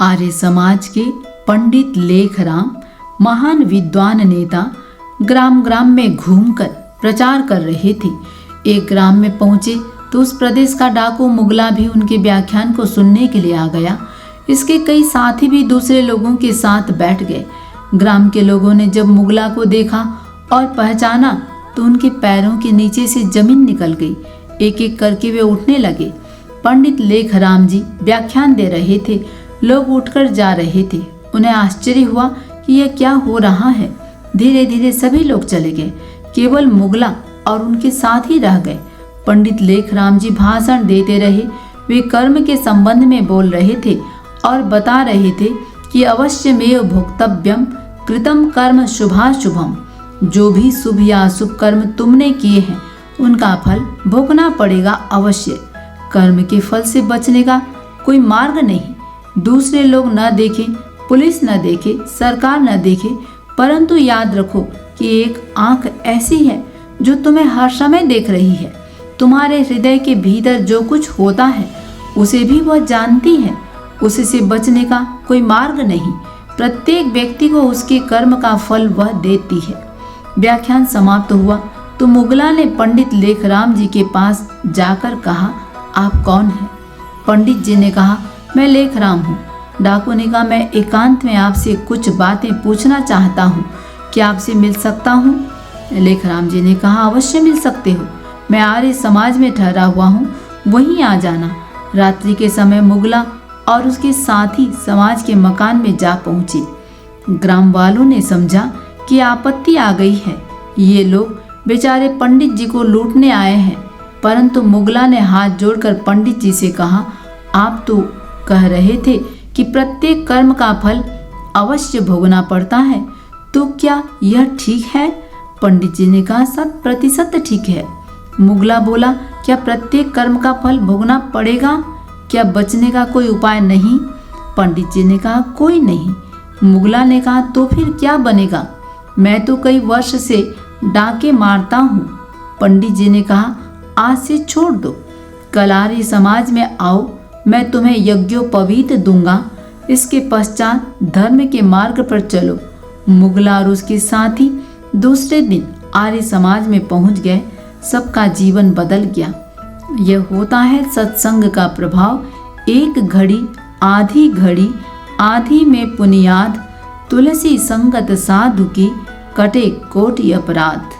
आर्य समाज के पंडित लेखराम महान विद्वान नेता ग्राम ग्राम में घूमकर प्रचार कर रहे थे। एक ग्राम में पहुंचे तो उस प्रदेश का डाकू मुगला भी उनके व्याख्यान को सुनने के लिए आ गया। इसके कई साथी भी दूसरे लोगों के साथ बैठ गए। ग्राम के लोगों ने जब मुगला को देखा और पहचाना तो उनके पैरों के नीचे से जमीन निकल गई। एक एक करके वे उठने लगे। पंडित लेखराम जी व्याख्यान दे रहे थे। लोग उठकर जा रहे थे। उन्हें आश्चर्य हुआ कि यह क्या हो रहा है। धीरे धीरे सभी लोग चले गए। केवल मुगला और उनके साथ ही रह गए। पंडित लेखराम जी भाषण देते रहे। वे कर्म के संबंध में बोल रहे थे और बता रहे थे कि अवश्यमेव भोक्तव्यम कृतम कर्म शुभाशुभम। जो भी शुभ या अशुभ कर्म तुमने किए हैं उनका फल भोगना पड़ेगा अवश्य। कर्म के फल से बचने का कोई मार्ग नहीं। दूसरे लोग न देखें, पुलिस न देखे, सरकार न देखे, परंतु याद रखो कि एक आंख ऐसी है जो तुम्हें हर समय देख रही है। तुम्हारे हृदय के भीतर जो कुछ होता है उसे भी वह जानती है। उसे से बचने का कोई मार्ग नहीं। प्रत्येक व्यक्ति को उसके कर्म का फल वह देती है। व्याख्यान समाप्त हुआ तो मुगला ने पंडित लेखराम जी के पास जाकर कहा, आप कौन हैं? पंडित जी ने कहा, मैं लेखराम हूँ। डाकू ने कहा, मैं एकांत में आपसे कुछ बातें पूछना चाहता हूँ, क्या आपसे मिल सकता हूँ? लेखराम जी ने कहा, अवश्य मिल सकते हो। मैं आर्य समाज में ठहरा हुआ हूँ, वहीं आ जाना। रात्रि के समय मुगला और उसके साथी समाज के मकान में जा पहुँचे। ग्राम वालों ने समझा कि आपत्ति आ गई है। ये लोग बेचारे पंडित जी को लूटने आए हैं। परंतु मुगला ने हाथ जोड़कर पंडित जी से कहा, आप तो कह रहे थे कि प्रत्येक कर्म का फल अवश्य भोगना पड़ता है, तो क्या यह ठीक है? पंडित जी ने कहा, 100% ठीक है। मुगला बोला, क्या प्रत्येक कर्म का फल भोगना पड़ेगा? क्या बचने का कोई उपाय नहीं? पंडित जी ने कहा, कोई नहीं। मुगला ने कहा, तो फिर क्या बनेगा? मैं तो कई वर्ष से डाके मारता हूँ। पंडित जी ने कहा, आज से छोड़ दो। कल आर्य समाज में आओ, मैं तुम्हें यज्ञोपवीत दूंगा। इसके पश्चात धर्म के मार्ग पर चलो। मुगला और उसके साथी दूसरे दिन आर्य समाज में पहुंच गए। सबका जीवन बदल गया। यह होता है सत्संग का प्रभाव। एक घड़ी आधी में पुनियाद, तुलसी संगत साधु की कटे कोटि अपराध।